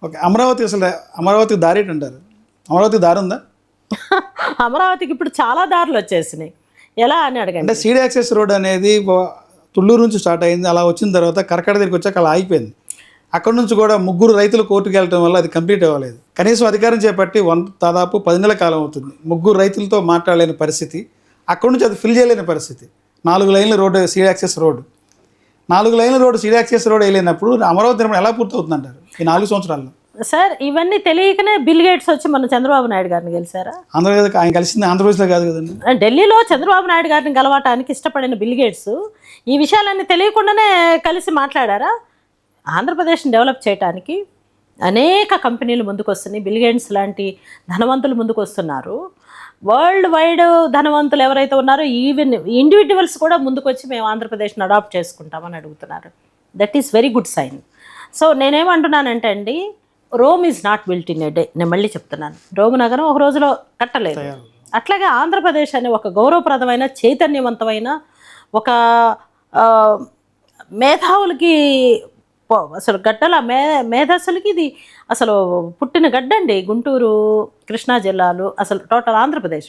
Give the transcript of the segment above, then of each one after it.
Okay. Amaravati అసలు అమరావతికి దారి ఏంటంటారు? అమరావతికి దారి ఉందా? అమరావతికి ఇప్పుడు చాలా దారులు వచ్చేసినాయి. ఎలా అని అంటే అడగండి. సీడ్ యాక్సెస్ రోడ్ అనేది తుళ్ళూరు నుంచి స్టార్ట్ అయింది. అలా వచ్చిన తర్వాత కరకడ దగ్గరికి వచ్చాక అలా ఆగిపోయింది. అక్కడ నుంచి కూడా ముగ్గురు రైతులు కోర్టుకు వెళ్ళడం వల్ల అది కంప్లీట్ అవ్వలేదు. కనీసం అధికారం చేపట్టి దాదాపు 10 నెలల కాలం అవుతుంది. ముగ్గురు రైతులతో మాట్లాడలేని పరిస్థితి. అక్కడ నుంచి అది ఫిల్ చేయలేని పరిస్థితి. 4 లైన్ల రోడ్డు సీడ్ యాక్సెస్ రోడ్డు. 4 లైన్ల రోడ్డు సీడ్ యాక్సెస్ రోడ్ వేయలేనప్పుడు అమరావతి నిర్మాణం ఎలా పూర్తవుతుంది అంటారు ఈ 4 సంవత్సరాల్లో? సార్ ఇవన్నీ తెలియకనే బిల్ గేట్స్ వచ్చి మన చంద్రబాబు నాయుడు గారిని గెలిచారా? ఆంధ్రప్రదేశ్ ఆయన కలిసింది ఆంధ్రప్రదేశ్లో కాదు కదండి. ఢిల్లీలో చంద్రబాబు నాయుడు గారిని గెలవటానికి ఇష్టపడిన బిల్ గేట్స్ ఈ విషయాలన్నీ తెలియకుండానే కలిసి మాట్లాడారా? ఆంధ్రప్రదేశ్ని డెవలప్ చేయడానికి అనేక కంపెనీలు ముందుకు వస్తున్నాయి. బిల్ గేట్స్ లాంటి ధనవంతులు ముందుకు వస్తున్నారు. వరల్డ్ వైడ్ ధనవంతులు ఎవరైతే ఉన్నారో ఈవెన్ ఇండివిజువల్స్ కూడా ముందుకు వచ్చి మేము ఆంధ్రప్రదేశ్ని అడాప్ట్ చేసుకుంటామని అడుగుతున్నారు. That is very good sign. So నేనేమంటున్నానంటే అండి, Rome is not built in a day. నేను మళ్ళీ చెప్తున్నాను, రోమ్ నగరం ఒక రోజులో కట్టలేదు. అట్లాగే ఆంధ్రప్రదేశ్ అనే ఒక గౌరవప్రదమైన చైతన్యవంతమైన ఒక మేధావులకి అసలు గడ్డల మేధస్సులకి ఇది అసలు పుట్టిన గడ్డండి. గుంటూరు, కృష్ణా జిల్లాలు, అసలు టోటల్ ఆంధ్రప్రదేశ్.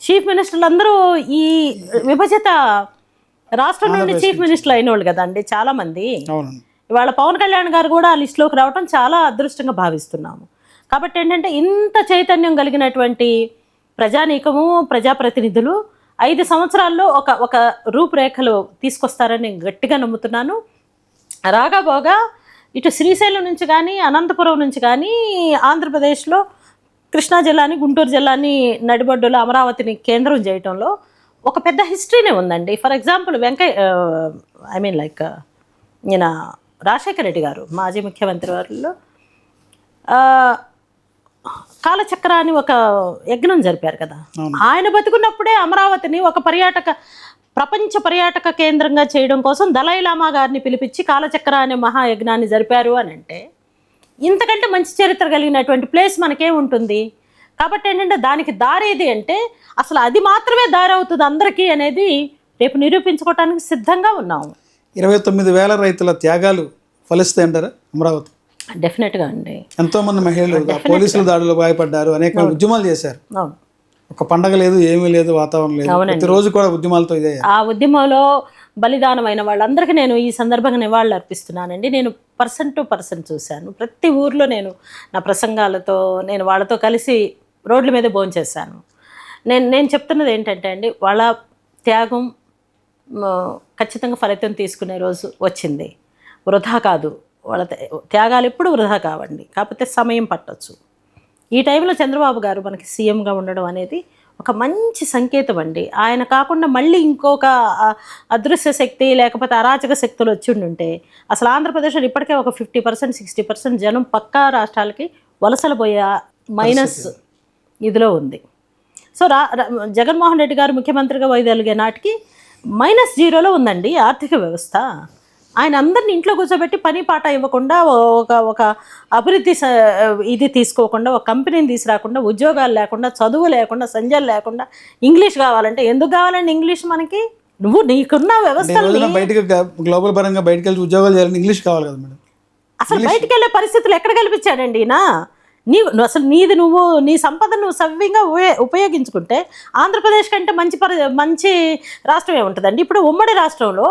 చీఫ్ మినిస్టర్లు అందరూ ఈ విభజిత రాష్ట్రం నుండి చీఫ్ మినిస్టర్లు అయిన వాళ్ళు కదండి చాలామంది. ఇవాళ పవన్ కళ్యాణ్ గారు కూడా ఆ లిస్టులోకి రావడం చాలా అదృష్టంగా భావిస్తున్నాము. కాబట్టి ఏంటంటే ఇంత చైతన్యం కలిగినటువంటి ప్రజానీకము, ప్రజాప్రతినిధులు 5 సంవత్సరాల్లో ఒక రూపురేఖలు తీసుకొస్తారని నేను గట్టిగా నమ్ముతున్నాను. రాగాబోగా ఇటు శ్రీశైలం నుంచి కానీ, అనంతపురం నుంచి కానీ, ఆంధ్రప్రదేశ్లో కృష్ణా జిల్లాని, గుంటూరు జిల్లాని నడిబొడ్డులో అమరావతిని కేంద్రం చేయటంలో ఒక పెద్ద హిస్టరీనే ఉందండి. ఫర్ ఎగ్జాంపుల్ ఈయన రాజశేఖర రెడ్డి గారు మాజీ ముఖ్యమంత్రి వారిలో కాలచక్ర అని ఒక యజ్ఞం జరిపారు కదా. ఆయన బతుకున్నప్పుడే అమరావతిని ఒక ప్రపంచ పర్యాటక కేంద్రంగా చేయడం కోసం దలైలామా గారిని పిలిపించి కాలచక్ర అనే మహాయజ్ఞాన్ని జరిపారు అని అంటే ఇంతకంటే మంచి చరిత్ర కలిగినటువంటి ప్లేస్ మనకేముంటుంది? కాబట్టి ఏంటంటే దానికి దారేది అంటే అసలు అది మాత్రమే దారి అవుతుంది అందరికీ అనేది రేపు నిరూపించుకోవడానికి సిద్ధంగా ఉన్నాము. 29,000 రైతుల త్యాగాలు ఫలిస్తాయి అంటారా అమరావతి? డెఫినెట్గా అండి. ఎంతోమంది మహిళలు పోలీసుల దాడులు గాయపడ్డారు, అనేక ఉద్యమాలు చేశారు. ఒక పండగ లేదు, ఏమీ లేదు, వాతావరణం లేదు, ప్రతిరోజు కూడా ఉద్యమాలతో ఇదే. ఆ ఉద్యమంలో బలిదానమైన వాళ్ళందరికీ నేను ఈ సందర్భంగా నివాళులు అర్పిస్తున్నానండి. నేను పర్సన్ టు పర్సన్ చూశాను. ప్రతి ఊర్లో నేను నా ప్రసంగాలతో నేను వాళ్ళతో కలిసి రోడ్ల మీద భోంచేశాను. నేను చెప్తున్నది ఏంటంటే అండి, వాళ్ళ త్యాగం ఖచ్చితంగా ఫలితం తీసుకునే రోజు వచ్చింది. వృధా కాదు, వాళ్ళ త్యాగాలు ఎప్పుడు వృధా కావండి, కాకపోతే సమయం పట్టవచ్చు. ఈ టైంలో చంద్రబాబు గారు మనకి సీఎంగా ఉండడం అనేది ఒక మంచి సంకేతం అండి. ఆయన కాకుండా మళ్ళీ ఇంకొక అదృశ్య శక్తి లేకపోతే అరాచక శక్తులు వచ్చి ఉండుంటే అసలు ఆంధ్రప్రదేశ్లో ఇప్పటికే ఒక 50%, 60% జనం పక్కా రాష్ట్రాలకి వలసలు పోయే మైనస్ ఇదిలో ఉంది. సో జగన్మోహన్ రెడ్డి గారు ముఖ్యమంత్రిగా వైదొలిగే నాటికి -0లో ఉందండి ఆర్థిక వ్యవస్థ. ఆయన అందరిని ఇంట్లో కూర్చోబెట్టి పని పాట ఇవ్వకుండా, ఒక అభివృద్ధి ఇది తీసుకోకుండా, ఒక కంపెనీని తీసుకురాకుండా, ఉద్యోగాలు లేకుండా, చదువు లేకుండా, సంజలు లేకుండా, ఇంగ్లీష్ కావాలంటే ఎందుకు కావాలండి ఇంగ్లీష్ మనకి? నీకున్న వ్యవస్థ బయటకు గ్లోబల్ పరంగా బయటకు వెళ్ళి ఉద్యోగాలు చేయాలంటే ఇంగ్లీష్ కావాలి కదా మేడం. అసలు బయటకు వెళ్ళే పరిస్థితులు ఎక్కడ కల్పించాడండి ఈయన? అసలు నీ సంపదను నువ్వు సవ్యంగా ఉపయోగించుకుంటే ఆంధ్రప్రదేశ్ కంటే మంచి రాష్ట్రం ఏముంటుందండి? ఇప్పుడు ఉమ్మడి రాష్ట్రంలో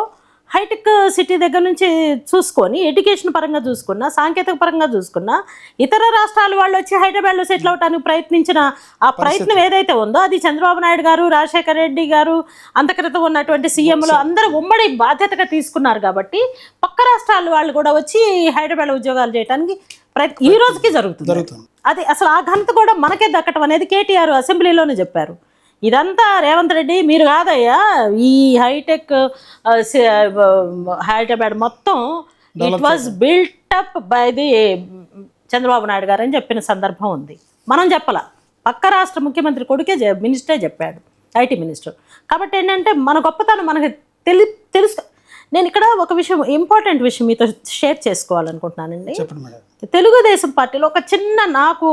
హైటెక్ సిటీ దగ్గర నుంచి చూసుకొని, ఎడ్యుకేషన్ పరంగా చూసుకున్నా, సాంకేతిక పరంగా చూసుకున్నా, ఇతర రాష్ట్రాల వాళ్ళు వచ్చి హైదరాబాద్లో సెటిల్ అవడానికి ప్రయత్నించిన ఆ ప్రయత్నం ఏదైతే ఉందో అది చంద్రబాబు నాయుడు గారు, రాజశేఖర రెడ్డి గారు, అంతక్రితం ఉన్నటువంటి సీఎంలు అందరూ ఉమ్మడి బాధ్యతగా తీసుకున్నారు. కాబట్టి పక్క రాష్ట్రాల వాళ్ళు కూడా వచ్చి హైదరాబాద్లో ఉద్యోగాలు చేయడానికి ఈ రోజుకి జరుగుతుంది. అది అసలు ఆ ఘనత కూడా మనకే దక్కటం అనేది కేటీఆర్ అసెంబ్లీలోనే చెప్పారు. ఇదంతా రేవంత్ రెడ్డి మీరు కాదయ్యా, ఈ హైటెక్ హైదరాబాద్ మొత్తం it was built up by the Chandrababu Naidu గారు అని చెప్పిన సందర్భం ఉంది. మనం చెప్పాల, పక్క రాష్ట్ర ముఖ్యమంత్రి కొడుకే మినిస్టరే చెప్పాడు, ఐటీ మినిస్టర్. కాబట్టి ఏంటంటే మన గొప్పతనం మనకి తెలుసు. నేను ఇక్కడ ఒక విషయం, ఇంపార్టెంట్ విషయం మీతో షేర్ చేసుకోవాలనుకుంటున్నానండి. తెలుగుదేశం పార్టీలో ఒక చిన్న, నాకు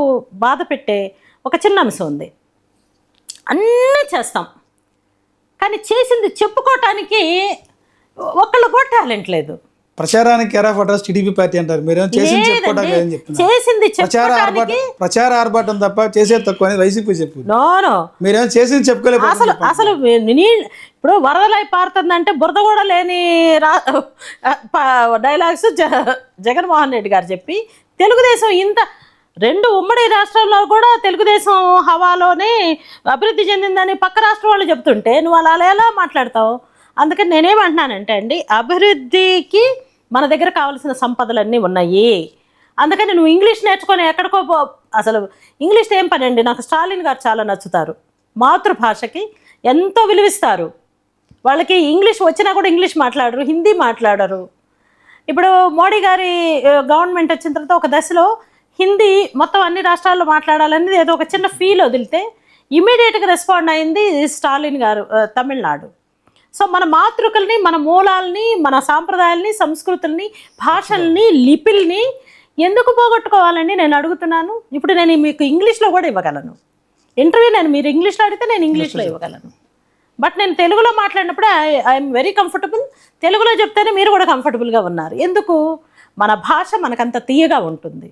బాధ పెట్టే ఒక చిన్న అంశం ఉంది. అన్నీ చేస్తాం కానీ చేసింది చెప్పుకోవటానికి ఒక్కళ్ళు కూడా టాలెంట్ లేదు. ప్రచారానికి care of address TDP party అంటారు, మీరేమో చేసింది చెప్పుకోవడానికి ఏం చెప్తున్నారు? చేసింది ప్రచార ఆర్భాటం తప్ప చేసేది తక్కువ అని వైసీపీ చెప్పు. నో మీరేమో చేసింది చెప్పుకోలేదు. అసలు ఇప్పుడు వరదలై పారుతుందంటే బురద కూడా లేని డైలాగ్స్ జగన్మోహన్ రెడ్డి గారు చెప్పి, తెలుగుదేశం ఇంత 2 ఉమ్మడి రాష్ట్రాల్లో కూడా తెలుగుదేశం హవాలోనే అభివృద్ధి చెందిందని పక్క రాష్ట్రం వాళ్ళు చెప్తుంటే నువ్వు అలా ఎలా మాట్లాడతావు? అందుకని నేనేమంటున్నానంటే అండి, అభివృద్ధికి మన దగ్గర కావాల్సిన సంపదలన్నీ ఉన్నాయి. అందుకని నువ్వు ఇంగ్లీష్ నేర్చుకొని ఎక్కడికో అసలు ఇంగ్లీష్ ఏం పని అండి? నాకు స్టాలిన్ గారు చాలా నచ్చుతారు. మాతృభాషకి ఎంతో విలువిస్తారు. వాళ్ళకి ఇంగ్లీష్ వచ్చినా కూడా ఇంగ్లీష్ మాట్లాడరు, హిందీ మాట్లాడరు. ఇప్పుడు మోడీ గారి గవర్నమెంట్ వచ్చిన తర్వాత ఒక దశలో హిందీ మొత్తం అన్ని రాష్ట్రాల్లో మాట్లాడాలనేది ఏదో ఒక చిన్న ఫీల్ వదిలితే ఇమీడియట్గా రెస్పాండ్ అయింది స్టాలిన్ గారు, తమిళనాడు. సో మన మాతృకల్ని, మన మూలాల్ని, మన సాంప్రదాయాల్ని, సంస్కృతుల్ని, భాషల్ని, లిపిల్ని ఎందుకు పోగొట్టుకోవాలని నేను అడుగుతున్నాను. ఇప్పుడు నేను మీకు ఇంగ్లీష్లో కూడా ఇవ్వగలను ఇంటర్వ్యూ. మీరు ఇంగ్లీష్లో అడిగితే నేను ఇంగ్లీష్లో ఇవ్వగలను. బట్ నేను తెలుగులో మాట్లాడినప్పుడు ఐఎమ్ వెరీ కంఫర్టబుల్. తెలుగులో చెప్తేనే మీరు కూడా కంఫర్టబుల్గా ఉన్నారు. ఎందుకు? మన భాష మనకంత తీయగా ఉంటుంది.